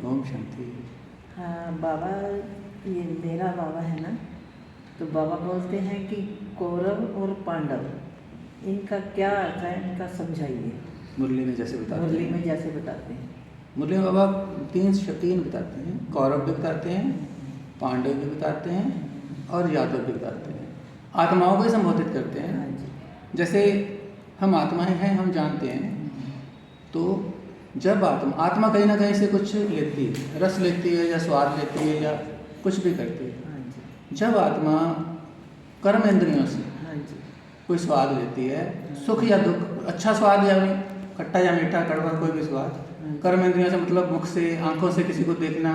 ओम शांति। हाँ बाबा, ये मेरा बाबा है ना, तो बाबा बोलते हैं कि कौरव और पांडव इनका क्या अर्थ है, इनका समझाइए। मुरली में जैसे बताते मुरली हैं, में जैसे बताते हैं। मुरली में बाबा तीन बताते हैं। कौरव भी बताते हैं, पांडव भी बताते हैं और यादव भी बताते हैं। आत्माओं को ही संबोधित करते हैं। हाँ जी। जैसे हम आत्माएं हैं, हम जानते हैं। तो जब आत्मा कहीं ना कहीं से कुछ लेती है, रस लेती है या स्वाद लेती है या कुछ भी करती है। हाँ जी। जब आत्मा कर्म इंद्रियों से हाँ जी। कोई स्वाद लेती है, सुख या दुख, अच्छा स्वाद या खट्टा या मीठा, कड़वा, कोई भी स्वाद, कर्म इंद्रियों से मतलब मुख से, आंखों से किसी को देखना,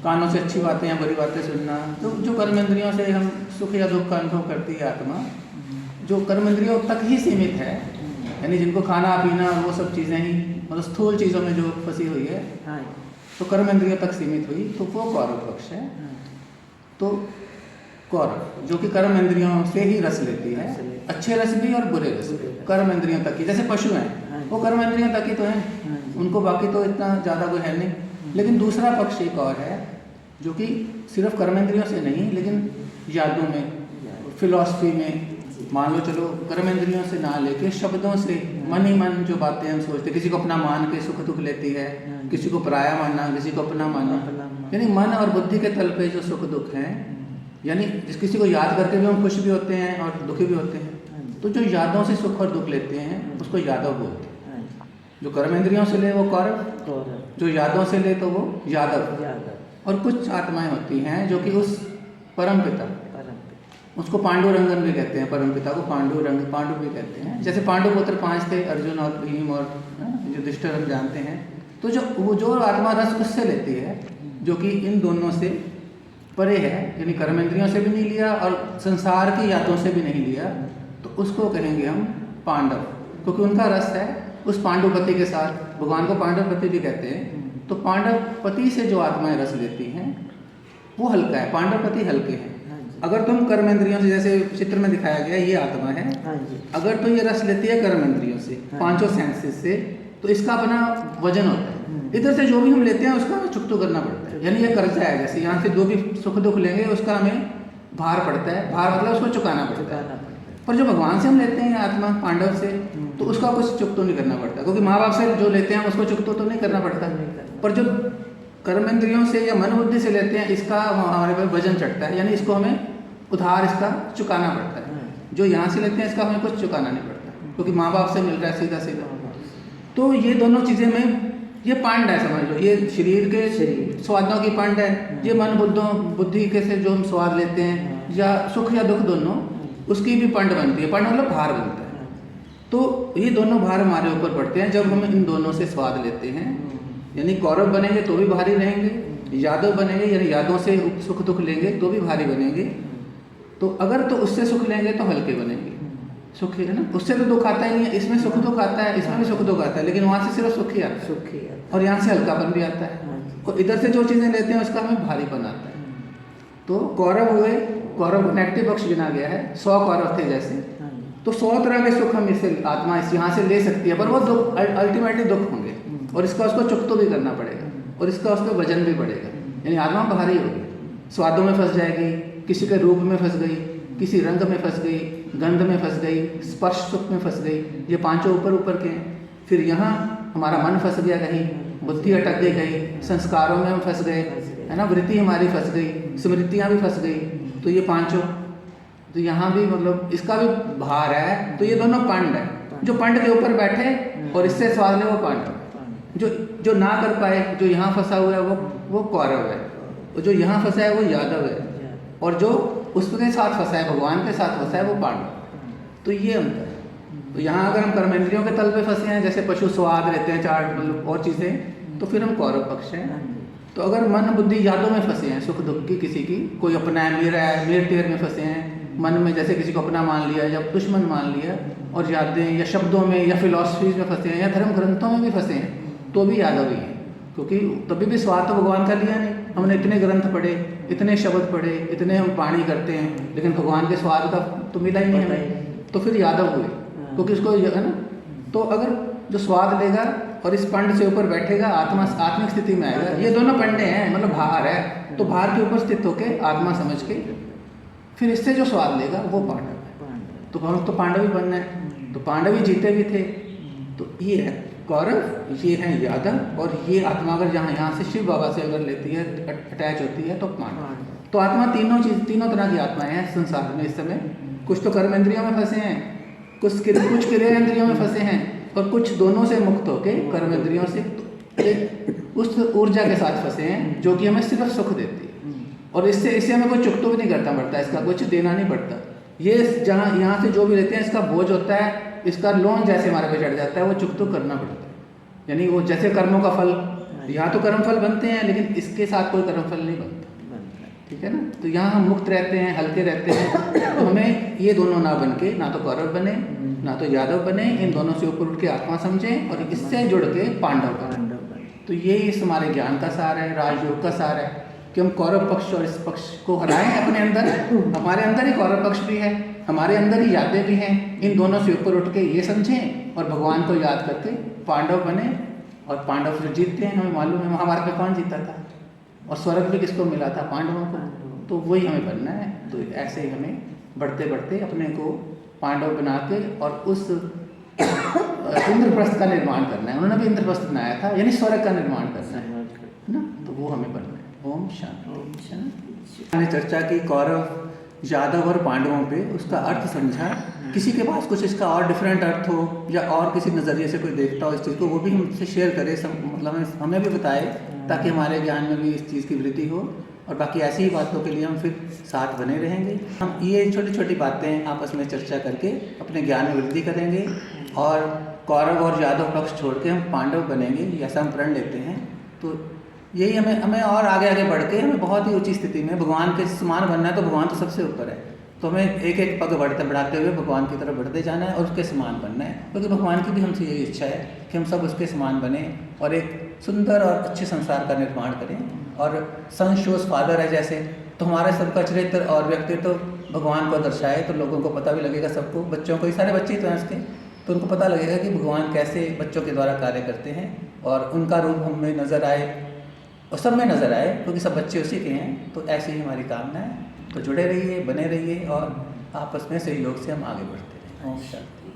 कानों से अच्छी बातें या बुरी बातें सुनना, तो जो कर्म इंद्रियों से हम सुख या दुख का अनुभव करती है आत्मा, जो कर्म इंद्रियों तक ही सीमित है, यानी जिनको खाना पीना वो सब चीज़ें ही मतलब स्थूल चीज़ों में जो फंसी हुई है, हाँ तो कर्म इंद्रियों तक सीमित हुई, तो वो कौरव पक्ष है। तो कौरव जो कि कर्म इंद्रियों से ही रस लेती है, अच्छे रस भी और बुरे रस भी, कर्म इंद्रियों तक की। जैसे पशु हैं, वो कर्म इंद्रियों तक ही तो हैं, उनको बाकी तो इतना ज़्यादा कोई है नहीं। लेकिन दूसरा पक्ष एक और है जो कि सिर्फ कर्म इंद्रियों से नहीं, लेकिन यादों में, फिलॉसफी में, मान लो चलो कर्म इंद्रियों से ना लेके शब्दों से, मन ही मन जो बातें हम सोचते, किसी को अपना मान के सुख दुख लेती है, किसी को पराया मानना, किसी को अपना मानना, यानी मन और बुद्धि के तल पे जो सुख दुख हैं, यानी जिस किसी को याद करके भी हम खुश भी होते हैं और दुखी भी होते हैं। तो जो यादों से सुख और दुख लेते हैं उसको यादव बोलते हैं। जो कर्म इंद्रियों से ले वो कौरव, जो यादों से ले तो वो यादव। और कुछ आत्माएं होती हैं जो कि उस परम पिता, उसको पांडुरंगन भी कहते हैं, परम पिता को पांडु भी कहते हैं। जैसे पांडु पुत्र 5 थे, अर्जुन और भीम और युधिष्ठिर, हम जानते हैं। तो जो आत्मा रस उससे लेती है, जो कि इन दोनों से परे है, यानी कर्म इंद्रियों से भी नहीं लिया और संसार की यादों से भी नहीं लिया, तो उसको कहेंगे हम पांडव, क्योंकि उनका रस है उस पांडुपति के साथ। भगवान को पांडवपति भी कहते हैं। तो पांडवपति से जो आत्माएं रस लेती हैं वो हल्का है, पांडवपति हल्के हैं। अगर तुम कर्म इंद्रियों से, जैसे चित्र में दिखाया गया ये आत्मा है, अगर तो ये रस लेती है कर्म इंद्रियों से, 5 सेंसेस से, तो इसका अपना वजन होता है। इधर से जो भी हम लेते हैं उसका हमें चुकतो करना पड़ता है, यानी ये कर्जा है। जैसे यहाँ से जो भी सुख दुख लेंगे उसका हमें भार पड़ता है, भार मतलब उसको चुकाना पड़ता है। पर जो भगवान से हम लेते हैं आत्मा पांडव से, तो उसका कुछ चुकतो नहीं करना पड़ता, क्योंकि माँ बाप से जो लेते हैं उसको चुकतो तो नहीं करना पड़ता। पर जो कर्म इंद्रियों से या मन बुद्धि से लेते हैं, इसका हमारे पर वजन चढ़ता है, यानी इसको हमें उधार इसका चुकाना पड़ता है। जो यहाँ से लेते हैं इसका हमें कुछ चुकाना नहीं पड़ता, क्योंकि माँ बाप से मिल रहा है सीधा सीधा। तो ये दोनों चीज़ें में ये पांड है, समझ लो, ये शरीर के स्वादों की पांड है, ये मन बुद्धि के से जो हम स्वाद लेते हैं या सुख या दुख दोनों, उसकी भी पंड बनती है। पंड मतलब भार बनता है। तो ये दोनों भार हमारे ऊपर पड़ते हैं जब हम इन दोनों से स्वाद लेते हैं। यानी कौरव बनेंगे तो भी भारी रहेंगे, यादव बनेंगे यानी यादों से सुख दुख लेंगे तो भी भारी बनेंगे। तो अगर तो उससे सुख लेंगे तो हल्के बनेंगे, सुख है ना, उससे तो दुख आता ही नहीं है। इसमें सुख दुख आता है, इसमें भी सुख दुख आता है, लेकिन वहाँ से सिर्फ सुख ही आता है और यहाँ से हल्कापन भी आता है। और इधर से जो चीज़ें लेते हैं उसका हमें भारीपन आता है। तो कौरव हुए, कौरव को नेगेटिव पक्ष गिना गया है। 100 कौरव थे जैसे, तो 100 तरह के सुख हम इससे आत्मा यहाँ से ले सकती है, पर वो दुख अल्टीमेटली दुख होंगे और इसका उसको चुकतो भी करना पड़ेगा और इसका उसका वजन भी पड़ेगा। यानी आत्मा भारी होगी, स्वादों में फंस जाएगी, किसी के रूप में फंस गई, किसी रंग में फंस गई, गंध में फंस गई, स्पर्श सुख में फंस गई। ये पांचों ऊपर ऊपर के हैं। फिर यहाँ हमारा मन फंस गया, कहीं बुद्धि अटक गई, कहीं संस्कारों में हम फंस गए, है ना, वृत्ति हमारी फंस गई, स्मृतियाँ भी फंस गई। तो ये पांचों, तो यहाँ भी मतलब इसका भी भार है। तो ये दोनों पंड है। जो पंड के ऊपर बैठे और इससे स्वाद ले वो पंड, जो ना कर पाए, जो यहाँ फंसा हुआ है वो कौरव है, और जो यहाँ फंसा है वो यादव है, और जो उसके साथ फंसा है, भगवान के साथ फंसा है, वो पांडव। तो ये अंतर है। तो यहाँ अगर हम कर्म इंद्रियों के तल पे फंसे हैं, जैसे पशु स्वाद लेते हैं, चाट मतलब और चीज़ें, तो फिर हम कौरव पक्ष हैं। तो अगर मन बुद्धि यादों में फंसे हैं, सुख दुख की, किसी की कोई अपना है, मेरा है, मेर टेर में फंसे हैं, मन में जैसे किसी को अपना मान लिया या दुश्मन मान लिया, और यादें या शब्दों में या फिलॉसफीज में फंसे हैं या धर्म ग्रंथों में भी फंसे हैं, तो भी यादव ही हैं। क्योंकि तभी भी स्वाद तो भगवान का लिया नहीं। हमने इतने ग्रंथ पढ़े, इतने शब्द पढ़े, इतने हम पानी करते हैं, लेकिन भगवान के स्वाद का तो मिला ही नहीं हमें, तो फिर यादव हुए, क्योंकि उसको है ना। तो अगर जो स्वाद लेगा और इस पंड से ऊपर बैठेगा, आत्मा आत्मिक स्थिति में आएगा। ये दोनों पंडे हैं, मतलब भार है, तो भार के ऊपर स्थित होके आत्मा समझ के फिर इससे जो स्वाद लेगा वो पांडव है। तो हम तो पांडव ही बनना है, तो पांडव ही जीते भी थे। तो ये है कौरव, ये है यादव, और ये आत्मा अगर यहाँ से शिव बाबा से अगर लेती है, अटैच होती है, तो पांडव। तो आत्मा तीनों तरह की आत्माएं हैं संसार में इस समय। कुछ तो कर्म इंद्रियों में फंसे हैं, कुछ क्रिया इंद्रियों में फंसे हैं, और कुछ दोनों से मुक्त होके कर्म इंद्रियों से उस ऊर्जा के साथ फंसे हैं जो कि हमें सिर्फ सुख देती है। और इससे हमें कोई चुकतो भी नहीं करता पड़ता, इसका कुछ देना नहीं पड़ता। ये यहाँ से जो भी लेते हैं इसका बोझ होता है, इसका लोन जैसे हमारे पे चढ़ जाता है, वो चुकतो करना पड़ता है। यानी वो जैसे कर्मों का फल, यहाँ तो कर्म फल बनते हैं, लेकिन इसके साथ कोई कर्म फल नहीं बनता। ठीक है ना। तो यहाँ हम मुक्त रहते हैं, हल्के रहते हैं। तो हमें ये दोनों ना बन के, ना तो कौरव बने ना तो यादव बने, इन दोनों से ऊपर उठ के आत्मा समझें और इससे जुड़ के पांडव बने। तो ये इस हमारे ज्ञान का सार है, राजयोग का सार है कि हम कौरव पक्ष और इस पक्ष को हराएं अपने अंदर। हमारे अंदर ही कौरव पक्ष भी है, हमारे अंदर ही यादें भी हैं। इन दोनों से ऊपर उठ के ये समझें और भगवान को याद करके पांडव बने। और पांडव जो जीतते हैं, हमें मालूम है महाभारत में कौन जीता था, और स्वर्ग भी किसको मिला था, पांडवों को। तो वही हमें बनना है। तो ऐसे ही हमें बढ़ते बढ़ते अपने को पांडव बना के और उस इंद्रप्रस्थ का निर्माण करना है। उन्होंने भी इंद्रप्रस्थ बनाया था, यानी स्वर्ग का निर्माण करना है ना। तो वो हमें बनना है। ओम शांति। हमने चर्चा की कौरव, यादव और पांडवों पे, उसका अर्थ समझा। किसी के पास कुछ इसका और डिफरेंट अर्थ हो या और किसी नज़रिए से कोई देखता हो इस चीज़ को, वो भी हमसे शेयर करे, मतलब हमें भी बताए, ताकि हमारे ज्ञान में भी इस चीज़ की वृद्धि हो। और बाकी ऐसी ही बातों के लिए हम फिर साथ बने रहेंगे। हम ये छोटी छोटी बातें आपस में चर्चा करके अपने ज्ञान में वृद्धि करेंगे, और कौरव और यादव पक्ष छोड़ के हम पांडव बनेंगे, ऐसा हम प्रण लेते हैं। तो यही हमें और आगे आगे बढ़ के हमें बहुत ही ऊंची स्थिति में भगवान के समान बनना है। तो भगवान तो सबसे ऊपर है, तो हमें एक एक पग बढ़ाते हुए भगवान की तरफ बढ़ते जाना है और उसके समान बनना है। क्योंकि भगवान की भी हमसे यही इच्छा है कि हम सब उसके समान बने और एक सुंदर और अच्छे संसार का निर्माण करें। और सन शोज फादर है जैसे, तो हमारा सबका चरित्र और व्यक्तित्व तो भगवान को दर्शाए, तो लोगों को पता भी लगेगा, सबको, बच्चों को, ये सारे बच्चे ही तो हैं उसके, तो उनको पता लगेगा कि भगवान कैसे बच्चों के द्वारा कार्य करते हैं, और उनका रूप हमें नज़र आए और सब में नज़र आए, क्योंकि सब बच्चे उसी के हैं। तो ऐसे ही हमारी कामना है। तो जुड़े रहिए, बने रहिए, और आपस में सहयोग से हम आगे बढ़ते रहें। ओम शांति।